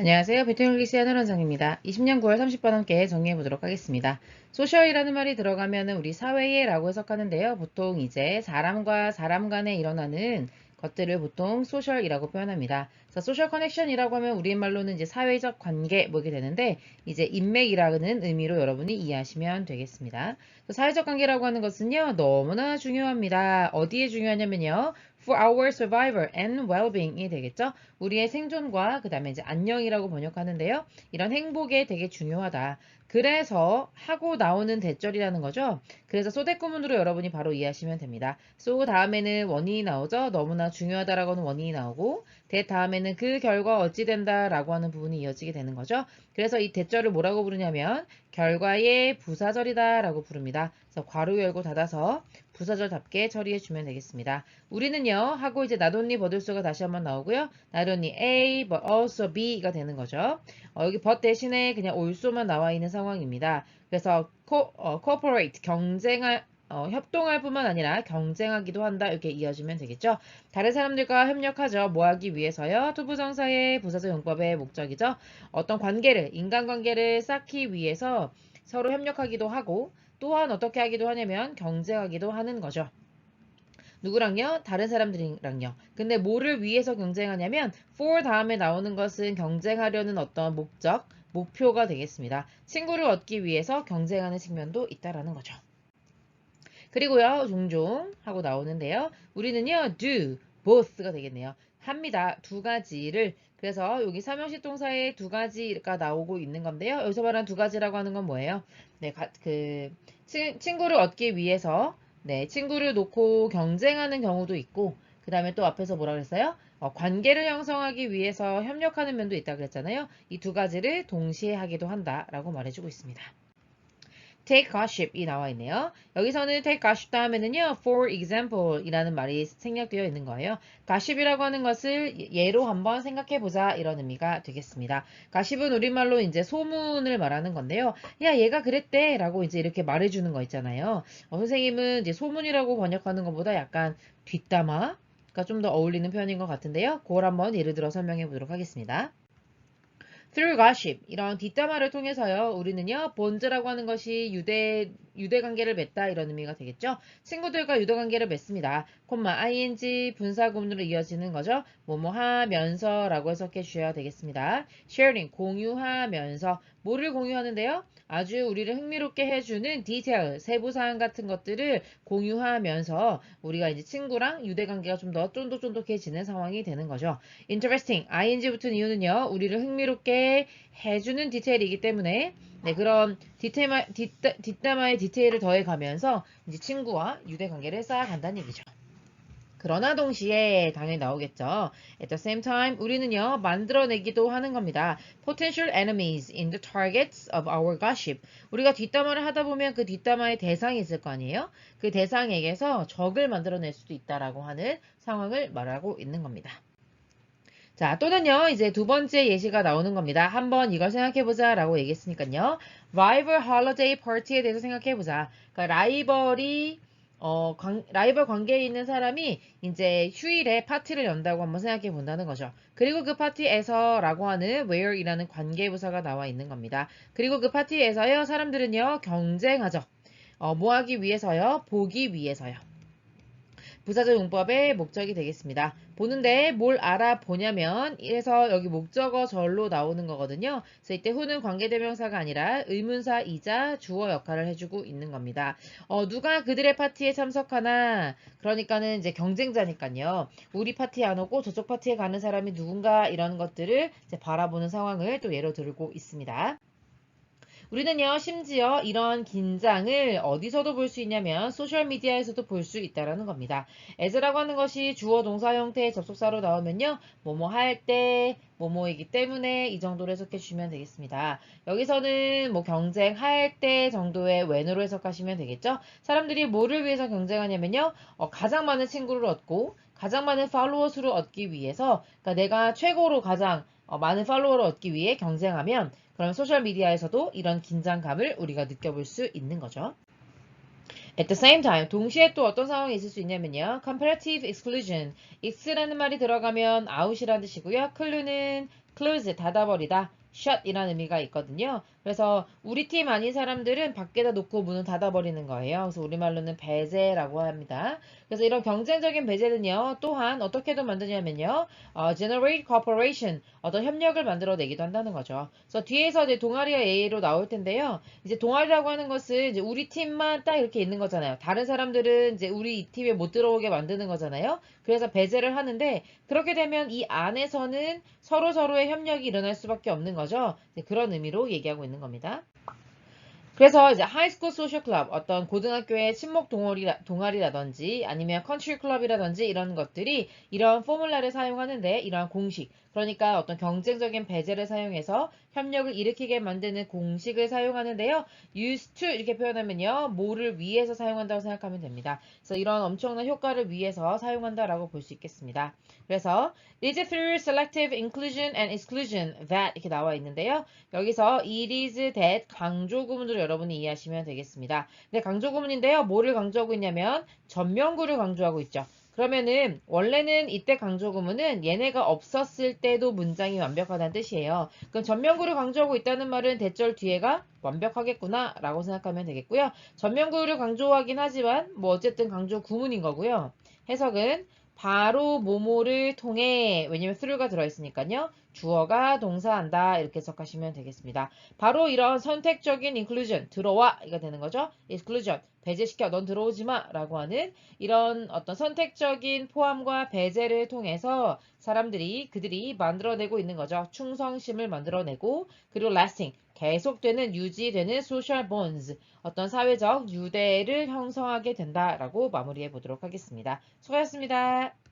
안녕하세요. 베테인글리스의 한원장입니다. 20년 9월 30번 함께 정리해 보도록 하겠습니다. 소셜이라는 말이 들어가면 우리 사회에 라고 해석하는데요. 보통 이제 사람과 사람 간에 일어나는 것들을 보통 소셜이라고 표현합니다. 그래서 소셜 커넥션이라고 하면 우리말로는 이제 사회적 관계 뭐게 되는데 이제 인맥이라는 의미로 여러분이 이해하시면 되겠습니다. 사회적 관계라고 하는 것은요. 너무나 중요합니다. 어디에 중요하냐면요. For our survival and well-being이 되겠죠. 우리의 생존과 그 다음에 이제 안녕이라고 번역하는데요. 이런 행복에 되게 중요하다. 그래서 하고 나오는 대절이라는 거죠. 그래서 소대구문으로 여러분이 바로 이해하시면 됩니다. so 다음에는 원인이 나오죠. 너무나 중요하다라고 하는 원인이 나오고 대 다음에는 그 결과 어찌 된다라고 하는 부분이 이어지게 되는 거죠. 그래서 이 대절을 뭐라고 부르냐면 결과의 부사절이다라고 부릅니다. 그래서 괄호 열고 닫아서 부사절답게 처리해 주면 되겠습니다. 우리는요 하고 이제 not only 버들소가 다시 한번 나오고요. not only A but also B가 되는 거죠. 여기 but 대신에 그냥 also만 나와 있는 상황입니다. 그래서 cooperate 경쟁할 협동할 뿐만 아니라 경쟁하기도 한다. 이렇게 이어지면 되겠죠. 다른 사람들과 협력하죠. 뭐 하기 위해서요? 투부정사의 부사적 용법의 목적이죠. 어떤 관계를, 인간관계를 쌓기 위해서 서로 협력하기도 하고 또한 어떻게 하기도 하냐면 경쟁하기도 하는 거죠. 누구랑요? 다른 사람들이랑요. 근데 뭐를 위해서 경쟁하냐면 for 다음에 나오는 것은 경쟁하려는 어떤 목적, 목표가 되겠습니다. 친구를 얻기 위해서 경쟁하는 측면도 있다라는 거죠. 그리고요, 종종 하고 나오는데요. 우리는요, do, both가 되겠네요. 합니다. 두 가지를. 그래서 여기 삼형식 동사에 두 가지가 나오고 있는 건데요. 여기서 말하는 두 가지라고 하는 건 뭐예요? 네, 친구를 얻기 위해서 네, 친구를 놓고 경쟁하는 경우도 있고, 그 다음에 또 앞에서 뭐라 그랬어요? 관계를 형성하기 위해서 협력하는 면도 있다 그랬잖아요. 이 두 가지를 동시에 하기도 한다라고 말해주고 있습니다. take gossip이 나와 있네요. 여기서는 take gossip 다음에는요, for example 이라는 말이 생략되어 있는 거예요. gossip이라고 하는 것을 예로 한번 생각해 보자 이런 의미가 되겠습니다. gossip은 우리말로 이제 소문을 말하는 건데요. 야, 얘가 그랬대 라고 이제 이렇게 말해주는 거 있잖아요. 선생님은 이제 소문이라고 번역하는 것보다 약간 뒷담화 가 좀 더 어울리는 표현인 것 같은데요. 그걸 한번 예를 들어 설명해 보도록 하겠습니다. Through gossip 이런 뒷담화를 통해서요. 우리는요. 본즈라고 하는 것이 유대 관계를 맺다 이런 의미가 되겠죠. 친구들과 유대 관계를 맺습니다. 콤마 ing 분사구문으로 이어지는 거죠. 뭐뭐 하면서라고 해석해 주셔야 되겠습니다. sharing 공유하면서 뭐를 공유하는데요? 아주 우리를 흥미롭게 해주는 디테일, 세부사항 같은 것들을 공유하면서 우리가 이제 친구랑 유대관계가 좀 더 쫀득쫀득해지는 상황이 되는 거죠. Interesting, ing 붙은 이유는요, 우리를 흥미롭게 해주는 디테일이기 때문에 네, 그런 뒷담화의 디테일을 더해가면서 이제 친구와 유대관계를 쌓아간다는 얘기죠. 그러나 동시에 당연히 나오겠죠. At the same time, 우리는요, 만들어내기도 하는 겁니다. Potential enemies in the targets of our gossip. 우리가 뒷담화를 하다 보면 그 뒷담화의 대상이 있을 거 아니에요? 그 대상에게서 적을 만들어낼 수도 있다라고 하는 상황을 말하고 있는 겁니다. 자, 또는요, 이제 두 번째 예시가 나오는 겁니다. 한번 이걸 생각해보자 라고 얘기했으니까요. Rival holiday party에 대해서 생각해보자. 그러니까 라이벌 관계에 있는 사람이 이제 휴일에 파티를 연다고 한번 생각해 본다는 거죠. 그리고 그 파티에서 라고 하는 where이라는 관계부사가 나와 있는 겁니다. 그리고 그 파티에서요, 사람들은요, 경쟁하죠. 뭐 하기 위해서요? 보기 위해서요. 부사적 용법의 목적이 되겠습니다. 보는데 뭘 알아보냐면 이래서 여기 목적어 절로 나오는 거거든요. 그래서 이때 who는 관계대명사가 아니라 의문사이자 주어 역할을 해주고 있는 겁니다. 누가 그들의 파티에 참석하나 그러니까는 이제 경쟁자니까요. 우리 파티에 안 오고 저쪽 파티에 가는 사람이 누군가 이런 것들을 이제 바라보는 상황을 또 예로 들고 있습니다. 우리는요, 심지어 이런 긴장을 어디서도 볼 수 있냐면 소셜미디어에서도 볼 수 있다라는 겁니다. as라고 하는 것이 주어 동사 형태의 접속사로 나오면요, 뭐뭐 할 때, 뭐뭐이기 때문에 이 정도로 해석해 주시면 되겠습니다. 여기서는 뭐 경쟁할 때 정도의 when으로 해석하시면 되겠죠? 사람들이 뭐를 위해서 경쟁하냐면요, 가장 많은 친구를 얻고 가장 많은 팔로워 수를 얻기 위해서, 그러니까 내가 최고로 가장 많은 팔로워를 얻기 위해 경쟁하면 그럼 소셜미디어에서도 이런 긴장감을 우리가 느껴볼 수 있는 거죠. At the same time, 동시에 또 어떤 상황이 있을 수 있냐면요. comparative exclusion, x라는 말이 들어가면 out이라는 뜻이고요. clue는 close 닫아버리다, shut 이라는 의미가 있거든요. 그래서 우리 팀 아닌 사람들은 밖에다 놓고 문을 닫아버리는 거예요. 그래서 우리말로는 배제라고 합니다. 그래서 이런 경쟁적인 배제는요, 또한 어떻게도 만드냐면요, generate cooperation, 어떤 협력을 만들어내기도 한다는 거죠. 그래서 뒤에서 이제 동아리가 A로 나올 텐데요. 이제 동아리라고 하는 것은 이제 우리 팀만 딱 이렇게 있는 거잖아요. 다른 사람들은 이제 우리 이 팀에 못 들어오게 만드는 거잖아요. 그래서 배제를 하는데 그렇게 되면 이 안에서는 서로서로의 협력이 일어날 수밖에 없는 거죠. 그런 의미로 얘기하고 있는 겁니다. 그래서 이제 하이스쿨 소셜 클럽, 어떤 고등학교의 친목 동아리라든지 아니면 컨트리 클럽이라든지 이런 것들이 이런 포뮬라를 사용하는데 이러한 공식, 그러니까 어떤 경쟁적인 배제를 사용해서 협력을 일으키게 만드는 공식을 사용하는데요. used to 이렇게 표현하면요. 뭐를 위해서 사용한다고 생각하면 됩니다. 그래서 이런 엄청난 효과를 위해서 사용한다라고 볼 수 있겠습니다. 그래서 it is through selective inclusion and exclusion that 이렇게 나와 있는데요. 여기서 it is that 강조 구문으로 여러분이 이해하시면 되겠습니다. 네, 강조 구문인데요. 뭐를 강조하고 있냐면 전명구를 강조하고 있죠. 그러면은 원래는 이때 강조 구문은 얘네가 없었을 때도 문장이 완벽하다는 뜻이에요. 그럼 전명구를 강조하고 있다는 말은 대절 뒤에가 완벽하겠구나 라고 생각하면 되겠고요. 전명구를 강조하긴 하지만 뭐 어쨌든 강조 구문인 거고요. 해석은 바로 뭐뭐를 통해, 왜냐면 through가 들어있으니까요. 주어가 동사한다 이렇게 해석하시면 되겠습니다. 바로 이런 선택적인 inclusion, 들어와 이가 되는 거죠. exclusion, 배제시켜 넌 들어오지 마 라고 하는 이런 어떤 선택적인 포함과 배제를 통해서 그들이 만들어내고 있는 거죠. 충성심을 만들어내고, 그리고 lasting, 계속되는 유지되는 social bonds, 어떤 사회적 유대를 형성하게 된다라고 마무리해 보도록 하겠습니다. 수고하셨습니다.